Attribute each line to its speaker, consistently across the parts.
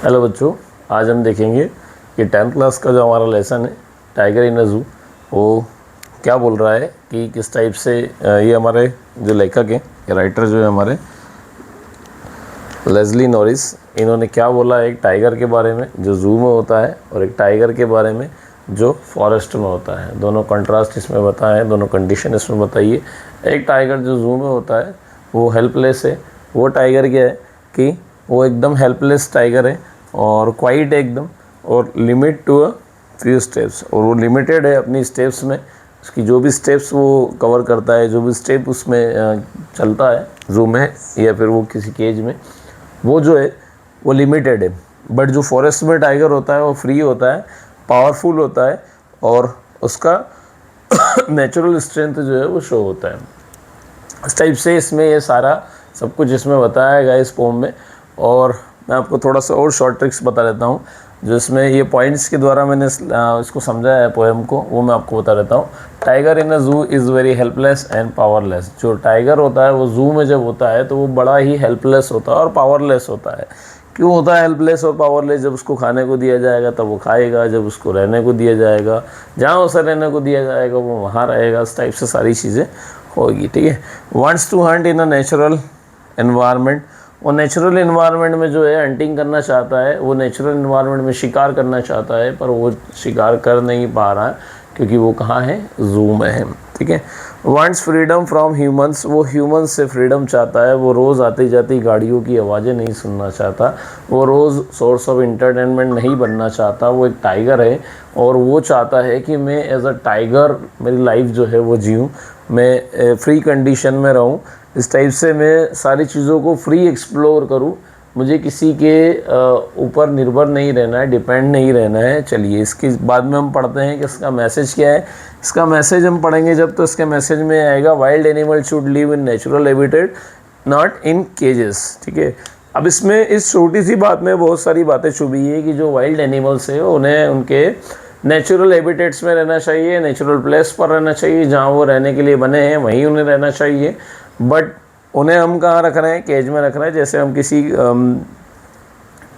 Speaker 1: Hello बच्चों, आज हम देखेंगे कि 10th क्लास का जो हमारा लेसन है टाइगर इन अ ज़ू, वो क्या बोल रहा है कि किस टाइप से ये हमारे जो लेखक हैं या राइटर जो है हमारे लेस्ली नॉरिस, इन्होंने क्या बोला है एक टाइगर के बारे में जो ज़ू में होता है और एक टाइगर के बारे में जो फॉरेस्ट में होता है। दोनों कंट्रास्ट इसमें बताए हैं, दोनों कंडीशन इसमें बताइए। एक टाइगर जो ज़ू में होता है वो हेल्पलेस है। वो टाइगर क्या है कि वो एकदम हेल्पलेस टाइगर है और क्वाइट है एकदम, और limit to a few steps, और वो लिमिटेड है अपनी स्टेप्स में। उसकी जो भी स्टेप्स वो कवर करता है, जो भी स्टेप उसमें चलता है ज़ू में या फिर वो किसी केज में, वो जो है वो लिमिटेड है। बट जो फॉरेस्ट में टाइगर होता है वो फ्री होता है, पावरफुल होता है और उसका नेचुरल स्ट्रेंथ जो है वो शो होता है। इस टाइप से इसमें ये सारा सब कुछ इसमें बताया गया इस पोम में। और मैं आपको थोड़ा सा और शॉर्ट ट्रिक्स बता देता हूँ जो इसमें ये पॉइंट्स के द्वारा मैंने इसको समझाया है पोएम को, वो मैं आपको बता देता हूँ। Tiger in a zoo is very helpless and powerless. जो टाइगर होता है वो ज़ू में जब होता है तो वो बड़ा ही हेल्पलेस होता है और पावरलेस होता है। क्यों होता है हेल्पलेस और पावरलेस? जब उसको खाने को दिया जाएगा तब वो खाएगा, जब उसको रहने को दिया जाएगा, जहाँ उसे रहने को दिया जाएगा वो वहाँ रहेगा। इस टाइप से सारी चीज़ें होगी, ठीक है। Wants to hunt in a natural environment. वो नेचुरल इन्वायरमेंट में जो है हंटिंग करना चाहता है, वो नेचुरल इन्वायरमेंट में शिकार करना चाहता है, पर वो शिकार कर नहीं पा रहा है क्योंकि वो कहाँ है? ज़ू में है, ठीक है। Wants freedom from humans. वो ह्यूमंस से फ्रीडम चाहता है। वो रोज़ आती जाती गाड़ियों की आवाज़ें नहीं सुनना चाहता। वो रोज़ सोर्स ऑफ इंटरटेनमेंट नहीं बनना चाहता। वो एक टाइगर है और वो चाहता है कि मैं एज अ टाइगर मेरी लाइफ जो है वो जीऊँ, मैं फ्री कंडीशन में रहूँ। इस टाइप से मैं सारी चीज़ों को फ्री एक्सप्लोर करूं। मुझे किसी के ऊपर निर्भर नहीं रहना है, डिपेंड नहीं रहना है। चलिए इसके बाद में हम पढ़ते हैं कि इसका मैसेज क्या है। इसका मैसेज हम पढ़ेंगे जब, तो इसके मैसेज में आएगा wild animal should live in natural habitat not in cages, ठीक है। अब इसमें इस छोटी सी बात में बहुत सारी बातें छुपी है कि जो वाइल्ड एनिमल्स है उन्हें उनके नेचुरल हैबिटेट्स में रहना चाहिए, नेचुरल प्लेस पर रहना चाहिए, जहाँ वो रहने के लिए बने हैं वहीं उन्हें रहना चाहिए। बट उन्हें हम कहाँ रख रहे हैं? केज में रख रहे हैं। जैसे हम किसी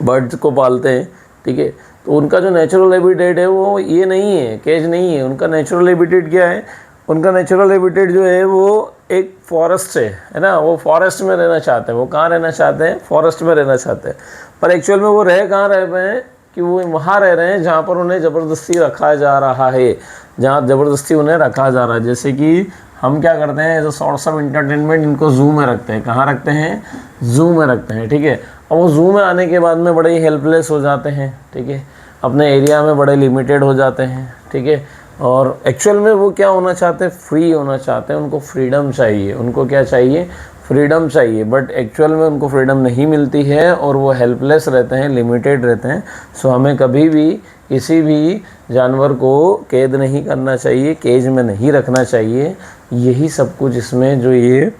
Speaker 1: बर्ड्स को पालते हैं, ठीक है, तो उनका जो नेचुरल हैबिटेट है वो ये नहीं है, केज नहीं है। उनका नेचुरल हैबिटेट क्या है? उनका नेचुरल हैबिटेट जो है वो एक फॉरेस्ट है ना। वो फॉरेस्ट में रहना चाहते हैं। वो कहाँ रहना चाहते हैं? फॉरेस्ट में रहना चाहते हैं। पर एक्चुअल में वो रह कहाँ रहे हैं कि वो वहाँ रह रहे हैं जहाँ पर उन्हें ज़बरदस्ती रखा जा रहा है, जहाँ ज़बरदस्ती उन्हें रखा जा रहा है। जैसे कि हम क्या करते हैं, as a source of entertainment इनको ज़ू में रखते हैं। कहाँ रखते हैं? ज़ू में रखते हैं, ठीक है। और वो ज़ू में आने के बाद में बड़े ही हेल्पलेस हो जाते हैं, ठीक है। अपने एरिया में बड़े लिमिटेड हो जाते हैं, ठीक है। और एक्चुअल में वो क्या होना चाहते हैं? फ्री होना चाहते हैं। उनको फ्रीडम चाहिए। उनको क्या चाहिए? फ्रीडम चाहिए। बट एक्चुअल में उनको फ्रीडम नहीं मिलती है और वो हेल्पलेस रहते हैं, लिमिटेड रहते हैं। सो हमें कभी भी किसी भी जानवर को कैद नहीं करना चाहिए, केज में नहीं रखना चाहिए। यही सब कुछ इसमें जो ये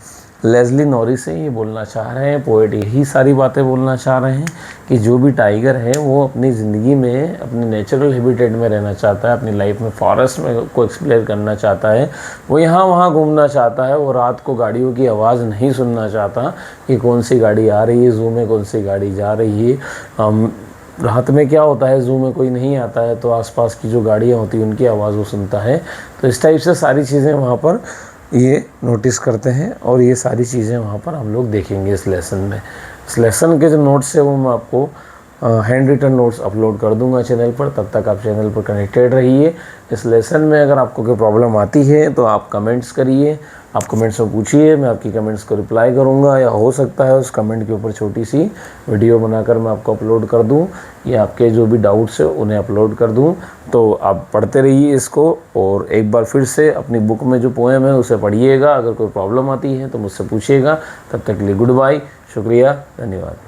Speaker 1: लेस्ली नॉरिस है ये बोलना चाह रहे हैं, पोएट यही सारी बातें बोलना चाह रहे हैं कि जो भी टाइगर है वो अपनी ज़िंदगी में अपने नेचुरल हैबिटेट में रहना चाहता है, अपनी लाइफ में फॉरेस्ट में को एक्सप्लोर करना चाहता है। वो यहाँ वहाँ घूमना चाहता है। वो रात को गाड़ियों की आवाज़ नहीं सुनना चाहता कि कौन सी गाड़ी आ रही है ज़ू में, कौन सी गाड़ी जा रही है। रात में क्या होता है, ज़ू में कोई नहीं आता है तो आसपास की जो गाड़ियाँ होती हैं उनकी आवाज़ वो सुनता है। तो इस टाइप से सारी चीज़ें वहाँ पर ये नोटिस करते हैं और ये सारी चीज़ें वहाँ पर हम लोग देखेंगे इस लेसन में। इस लेसन के जो नोट्स है वो मैं आपको हैंड रिटन नोट्स अपलोड कर दूंगा चैनल पर। तब तक आप चैनल पर कनेक्टेड रहिए। इस लेसन में अगर आपको कोई प्रॉब्लम आती है तो आप कमेंट्स करिए, आप कमेंट्स में पूछिए, मैं आपकी कमेंट्स को रिप्लाई करूंगा, या हो सकता है उस कमेंट के ऊपर छोटी सी वीडियो बनाकर मैं आपको अपलोड कर दूं, या आपके जो भी डाउट्स है उन्हें अपलोड कर दूं। तो आप पढ़ते रहिए इसको और एक बार फिर से अपनी बुक में जो पोएम है उसे पढ़िएगा। अगर कोई प्रॉब्लम आती है तो मुझसे पूछिएगा। तब तक के लिए गुड बाय, शुक्रिया, धन्यवाद।